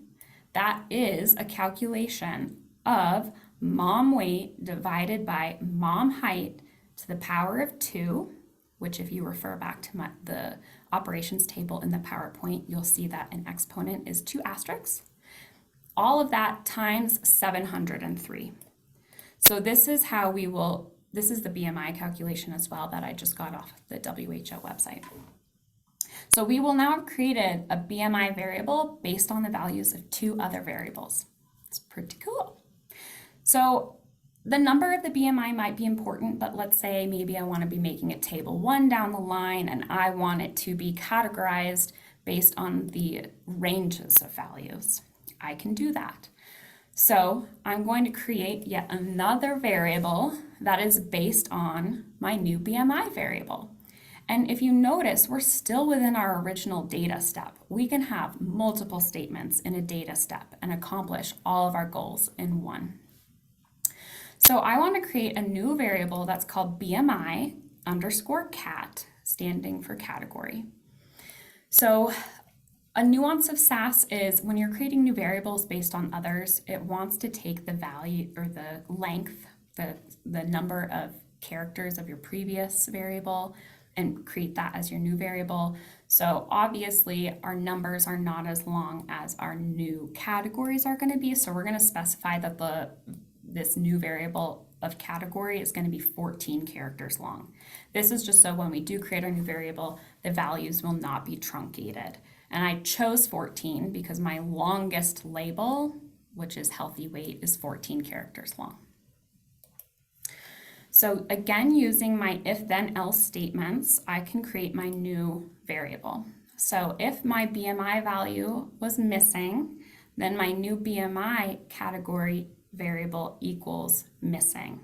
that is a calculation of mom weight divided by mom height to the power of 2, which if you refer back to the operations table in the PowerPoint, you'll see that an exponent is 2 asterisks. All of that times 703. So this is this is the BMI calculation as well that I just got off the WHO website. So we will now have created a BMI variable based on the values of 2 other variables. It's pretty cool. So the number of the BMI might be important, but let's say maybe I want to be making it table 1 down the line and I want it to be categorized based on the ranges of values. I can do that. So I'm going to create yet another variable that is based on my new BMI variable. And if you notice, we're still within our original data step. We can have multiple statements in a data step and accomplish all of our goals in one. So I want to create a new variable that's called BMI underscore cat, standing for category. So a nuance of SAS is when you're creating new variables based on others, it wants to take the value or the length, the number of characters of your previous variable and create that as your new variable. So obviously our numbers are not as long as our new categories are going to be. So we're going to specify that this new variable of category is going to be 14 characters long. This is just so when we do create our new variable, the values will not be truncated. And I chose 14 because my longest label, which is healthy weight, is 14 characters long. So again, using my if then else statements, I can create my new variable. So if my BMI value was missing, then my new BMI category variable equals missing.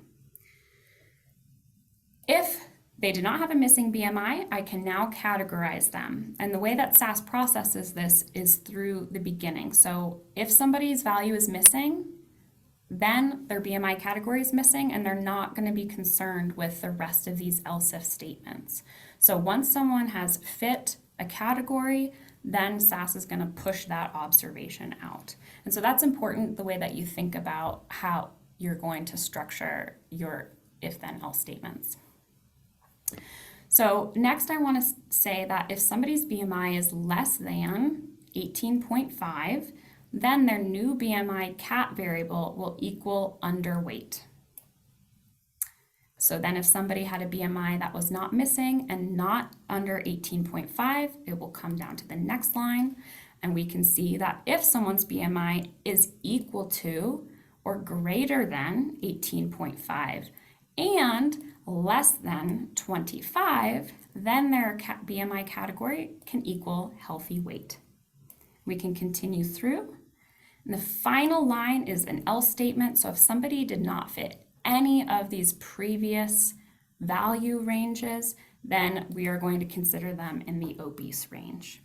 If they did not have a missing BMI, I can now categorize them. And the way that SAS processes this is through the beginning. So if somebody's value is missing, then their BMI category is missing and they're not going to be concerned with the rest of these else if statements. So once someone has fit a category, then SAS is going to push that observation out. And so that's important, the way that you think about how you're going to structure your if then else statements. So next I want to say that if somebody's BMI is less than 18.5, then their new BMI cat variable will equal underweight. So then if somebody had a BMI that was not missing and not under 18.5, it will come down to the next line. And we can see that if someone's BMI is equal to or greater than 18.5 and less than 25, then their BMI category can equal healthy weight. We can continue through. And the final line is an else statement. So if somebody did not fit any of these previous value ranges, then we are going to consider them in the obese range.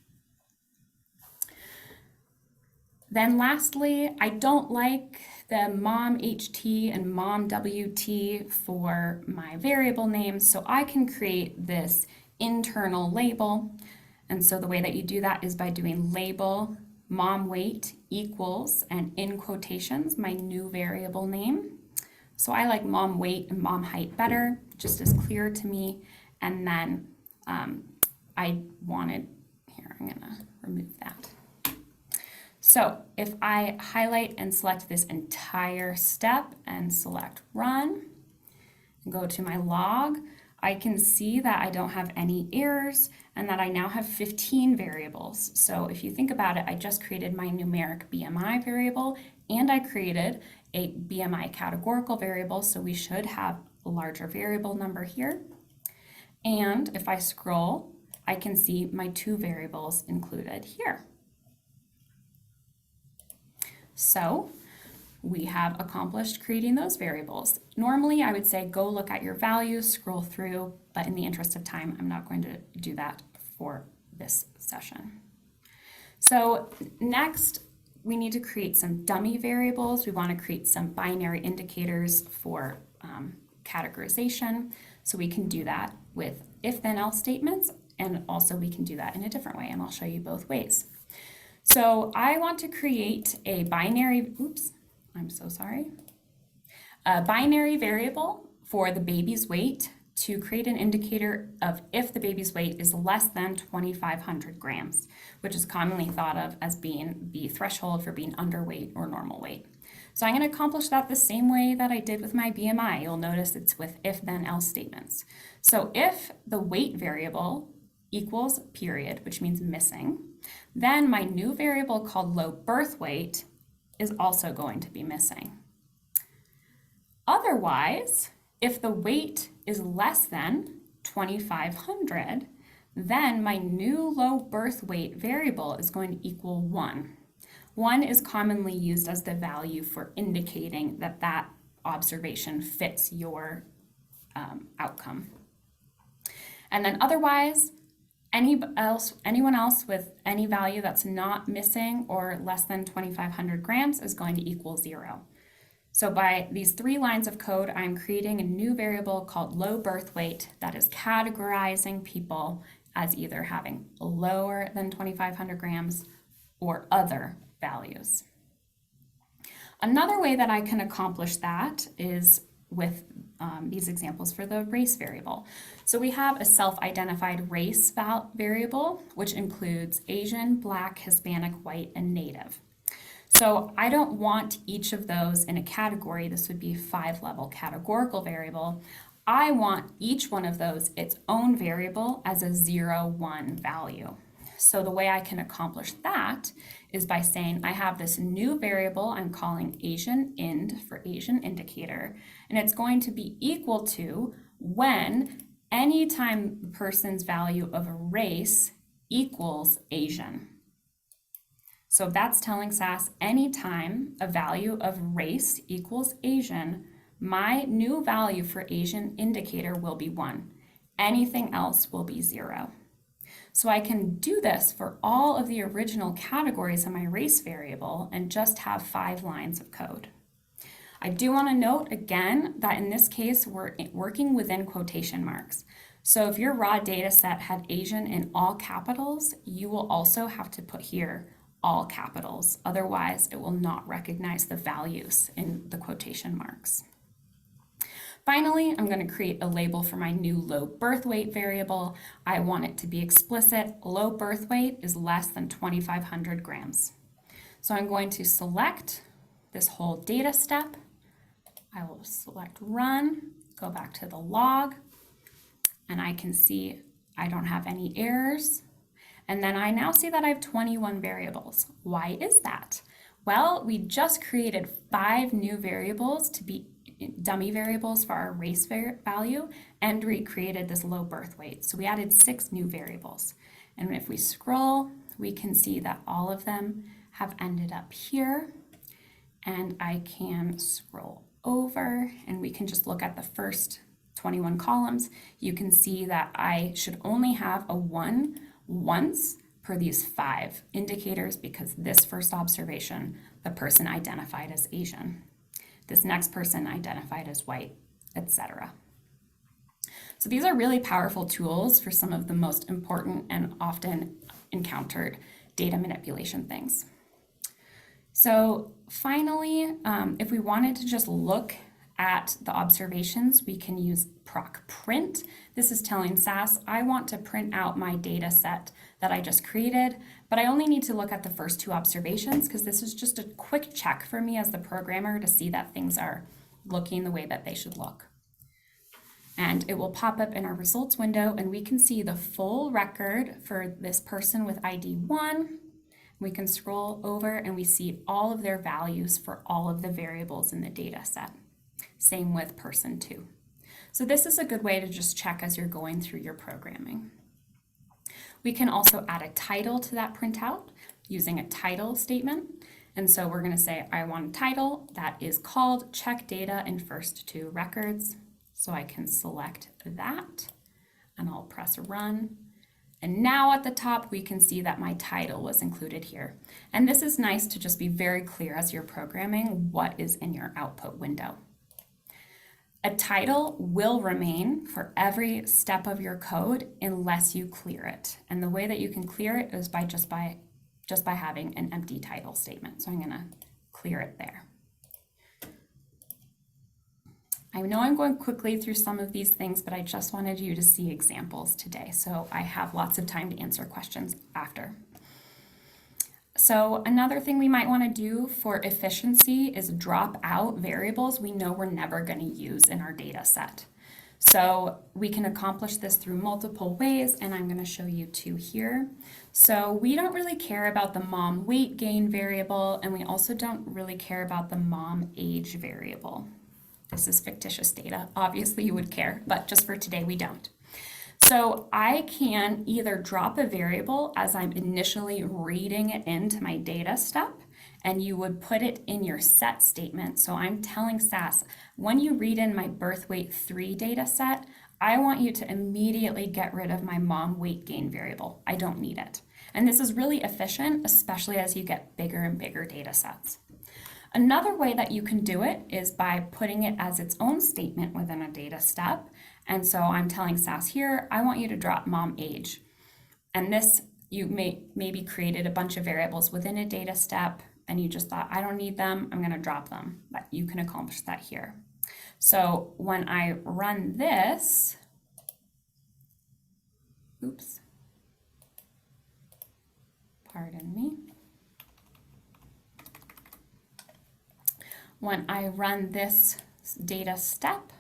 Then lastly, I don't like the mom HT and mom WT for my variable names, so I can create this internal label. And so the way that you do that is by doing label mom weight equals, and in quotations, my new variable name. So I like mom weight and mom height better, just as clear to me. And then I wanted, here, I'm gonna remove that. So if I highlight and select this entire step and select run, and go to my log, I can see that I don't have any errors and that I now have 15 variables. So if you think about it, I just created my numeric BMI variable and I created a BMI categorical variable, so we should have a larger variable number here. And if I scroll, I can see my 2 variables included here. So we have accomplished creating those variables. Normally, I would say go look at your values, scroll through, but in the interest of time, I'm not going to do that for this session. So next, we need to create some dummy variables. We want to create some binary indicators for categorization. So we can do that with if then else statements, and also we can do that in a different way, and I'll show you both ways. So I want to create a binary, a binary variable for the baby's weight to create an indicator of if the baby's weight is less than 2,500 grams, which is commonly thought of as being the threshold for being underweight or normal weight. So I'm going to accomplish that the same way that I did with my BMI. You'll notice it's with if then else statements. So if the weight variable equals period, which means missing, then my new variable called low birth weight is also going to be missing. Otherwise, if the weight is less than 2,500, then my new low birth weight variable is going to equal 1. 1 is commonly used as the value for indicating that that observation fits your outcome. And then otherwise, anyone else with any value that's not missing or less than 2,500 grams is going to equal 0. So by these 3 lines of code, I'm creating a new variable called low birth weight that is categorizing people as either having lower than 2,500 grams or other values. Another way that I can accomplish that is with these examples for the race variable. So we have a self-identified race variable, which includes Asian, Black, Hispanic, White, and Native. So I don't want each of those in a category. This would be a 5-level categorical variable. I want each one of those its own variable as a 0, 1 value. So the way I can accomplish that is by saying I have this new variable I'm calling Asian ind for Asian indicator, and it's going to be equal to when anytime the person's value of a race equals Asian. So that's telling SAS anytime a value of race equals Asian, my new value for Asian indicator will be 1. Anything else will be 0. So I can do this for all of the original categories of my race variable and just have 5 lines of code. I do want to note again that in this case, we're working within quotation marks. So if your raw data set had Asian in all capitals, you will also have to put here all capitals. Otherwise, it will not recognize the values in the quotation marks. Finally, I'm going to create a label for my new low birth weight variable. I want it to be explicit. Low birth weight is less than 2,500 grams. So I'm going to select this whole data step. I will select run, go back to the log, and I can see I don't have any errors. And then I now see that I have 21 variables. Why is that? Well, we just created 5 new variables to be dummy variables for our race value, and we created this low birth weight. So we added 6 new variables. And if we scroll, we can see that all of them have ended up here. And I can scroll over and we can just look at the first 21 columns. You can see that I should only have a 1 once per these 5 indicators because this first observation, the person identified as Asian. This next person identified as white, etc. So these are really powerful tools for some of the most important and often encountered data manipulation things. So finally, if we wanted to just look at the observations, we can use proc print. This is telling SAS, I want to print out my data set that I just created, but I only need to look at the first 2 observations because this is just a quick check for me as the programmer to see that things are looking the way that they should look. And it will pop up in our results window and we can see the full record for this person with ID 1. We can scroll over and we see all of their values for all of the variables in the data set. Same with person 2. So this is a good way to just check as you're going through your programming. We can also add a title to that printout using a title statement. And so we're going to say, I want a title that is called check data in first 2 records. So I can select that and I'll press run. And now at the top, we can see that my title was included here. And this is nice to just be very clear as you're programming what is in your output window. A title will remain for every step of your code unless you clear it. And the way that you can clear it is just by having an empty title statement. So I'm going to clear it there. I know I'm going quickly through some of these things, but I just wanted you to see examples today. So I have lots of time to answer questions after. So another thing we might want to do for efficiency is drop out variables we know we're never going to use in our data set. So we can accomplish this through multiple ways, and I'm going to show you two here. So we don't really care about the mom weight gain variable, and we also don't really care about the mom age variable. This is fictitious data. Obviously you would care, but just for today we don't. So I can either drop a variable as I'm initially reading it into my data step, and you would put it in your set statement. So I'm telling SAS, when you read in my birth weight 3 data set, I want you to immediately get rid of my mom weight gain variable. I don't need it. And this is really efficient, especially as you get bigger and bigger data sets. Another way that you can do it is by putting it as its own statement within a data step. And so I'm telling SAS here, I want you to drop mom age. And this, you maybe created a bunch of variables within a data step and you just thought, I don't need them, I'm going to drop them. But you can accomplish that here. So when I run this, oops, pardon me. When I run this data step,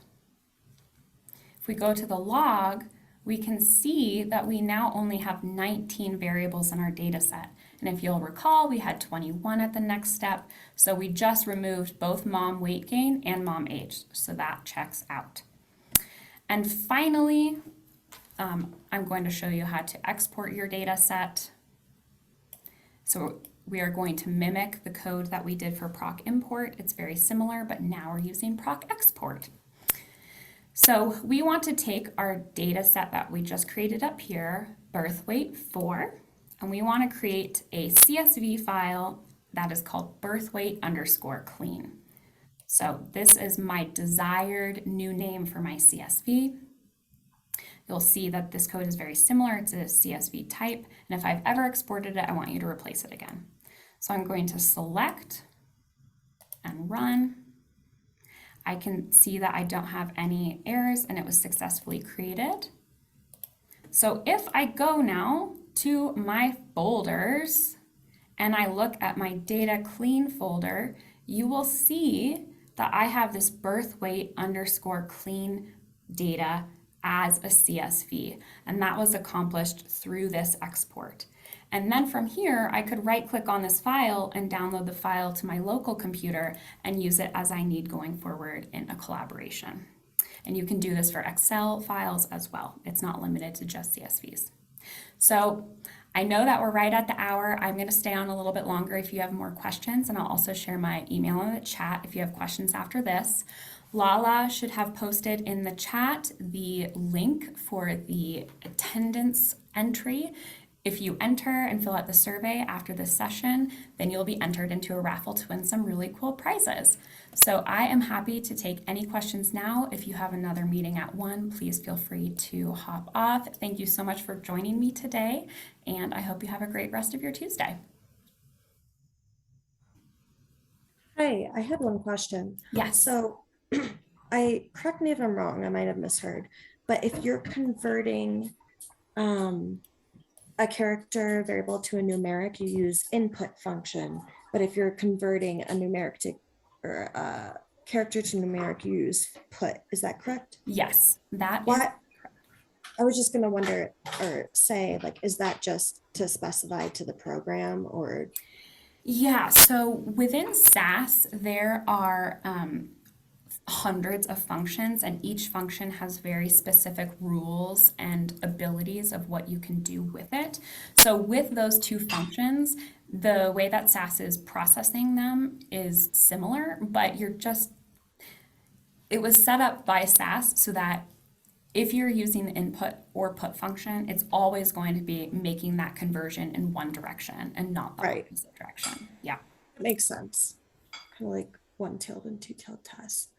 if we go to the log, we can see that we now only have 19 variables in our data set. And if you'll recall, we had 21 at the next step. So we just removed both mom weight gain and mom age. So that checks out. And finally, I'm going to show you how to export your data set. So we are going to mimic the code that we did for proc import. It's very similar, but now we're using proc export. So we want to take our data set that we just created up here, birth weight 4, and we want to create a CSV file that is called birthweight_clean. So this is my desired new name for my CSV. You'll see that this code is very similar. It's a CSV type, and if I've ever exported it, I want you to replace it again. So I'm going to select and run. I can see that I don't have any errors and it was successfully created. So if I go now to my folders and I look at my data clean folder, you will see that I have this birthweight_clean data as a CSV, and that was accomplished through this export. And then from here, I could right-click on this file and download the file to my local computer and use it as I need going forward in a collaboration. And you can do this for Excel files as well. It's not limited to just CSVs. So I know that we're right at the hour. I'm going to stay on a little bit longer if you have more questions, and I'll also share my email in the chat if you have questions after this. Lala should have posted in the chat the link for the attendance entry. If you enter and fill out the survey after this session, then you'll be entered into a raffle to win some really cool prizes. So I am happy to take any questions now. If you have another meeting at 1, please feel free to hop off. Thank you so much for joining me today, and I hope you have a great rest of your Tuesday. Hi, I had one question. Yes. So correct me if I'm wrong, I might have misheard, but if you're converting a character variable to a numeric, you use input function. But if you're converting a numeric to or a character to numeric, you use put. Is that correct? Yes, that What? is. I was just going to wonder or say, like, is that just to specify to the program or? Yeah, so within SAS, there are hundreds of functions, and each function has very specific rules and abilities of what you can do with it. So with those two functions, the way that SAS is processing them is similar, but it was set up by SAS so that if you're using the input or put function, it's always going to be making that conversion in one direction and not the Right. opposite direction. Yeah. Makes sense. Kind of like one-tailed and two-tailed tests.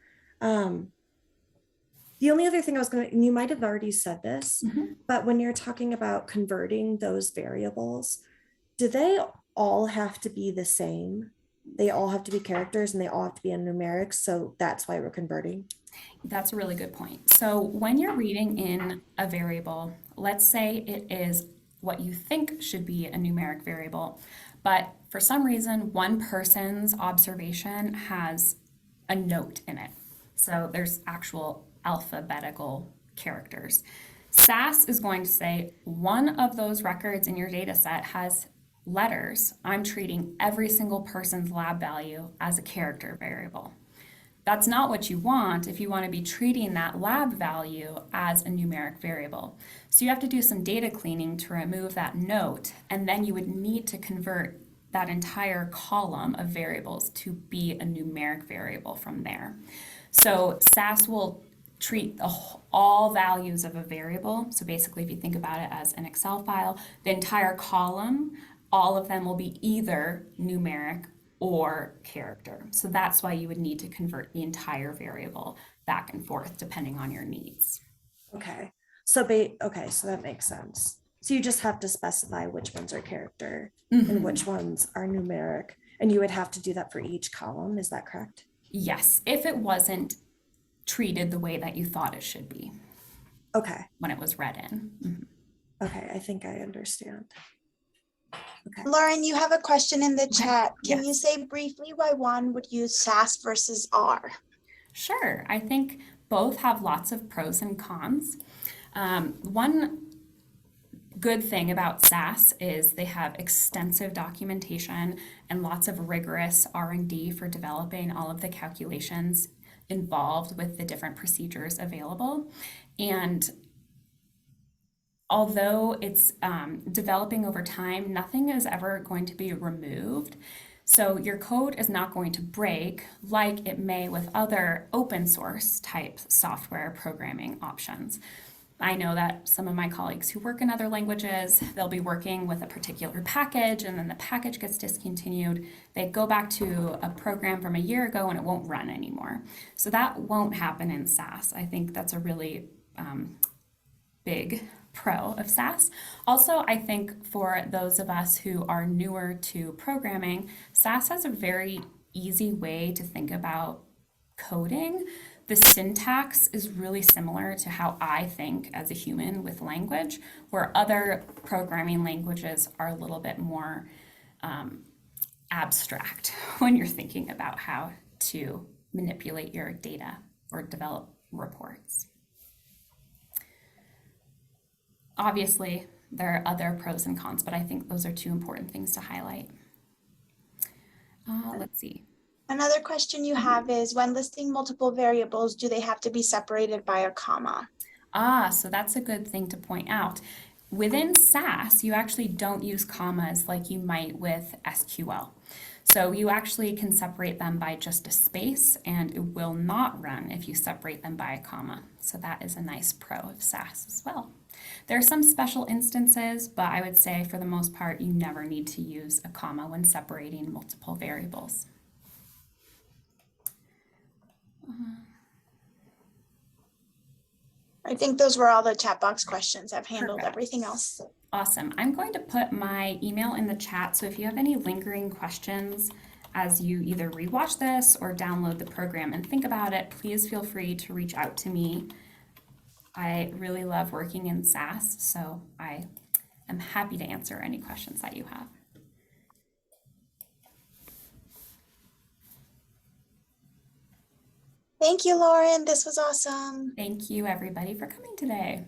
The only other thing I was going to, and you might have already said this, but when you're talking about converting those variables, do they all have to be the same? They all have to be characters and they all have to be in numerics. So that's why we're converting. That's a really good point. So when you're reading in a variable, let's say it is what you think should be a numeric variable, but for some reason, one person's observation has a note in it. So there's actual alphabetical characters. SAS is going to say one of those records in your data set has letters. I'm treating every single person's lab value as a character variable. That's not what you want if you want to be treating that lab value as a numeric variable. So you have to do some data cleaning to remove that note, and then you would need to convert that entire column of variables to be a numeric variable from there. So SAS will treat all values of a variable. So basically, if you think about it as an Excel file, the entire column, all of them will be either numeric or character. So that's why you would need to convert the entire variable back and forth depending on your needs. Okay. So so that makes sense. So you just have to specify which ones are character and which ones are numeric. And you would have to do that for each column. Is that correct? Yes, if it wasn't treated the way that you thought it should be. Okay. When it was read in. Okay, I think I understand. Okay. Lauren, you have a question in the chat. Can Yes. you say briefly why one would use SAS versus R? Sure. I think both have lots of pros and cons. One good thing about SAS is they have extensive documentation and lots of rigorous R&D for developing all of the calculations involved with the different procedures available. And although it's developing over time, nothing is ever going to be removed. So your code is not going to break like it may with other open source type software programming options. I know that some of my colleagues who work in other languages, they'll be working with a particular package and then the package gets discontinued. They go back to a program from a year ago and it won't run anymore. So that won't happen in SAS. I think that's a really big pro of SAS. Also, I think for those of us who are newer to programming, SAS has a very easy way to think about coding. The syntax is really similar to how I think as a human with language, where other programming languages are a little bit more abstract when you're thinking about how to manipulate your data or develop reports. Obviously, there are other pros and cons, but I think those are two important things to highlight. Let's see. Another question you have is, when listing multiple variables, do they have to be separated by a comma? So that's a good thing to point out. Within SAS, you actually don't use commas like you might with SQL. So you actually can separate them by just a space, and it will not run if you separate them by a comma. So that is a nice pro of SAS as well. There are some special instances, but I would say for the most part, you never need to use a comma when separating multiple variables. I think those were all the chat box questions. I've handled Perfect. everything else. Awesome. I'm going to put my email in the chat, so if you have any lingering questions as you either rewatch this or download the program and think about it, please feel free to reach out to me. I really love working in SAS, so I am happy to answer any questions that you have. Thank you, Lauren. This was awesome. Thank you, everybody, for coming today.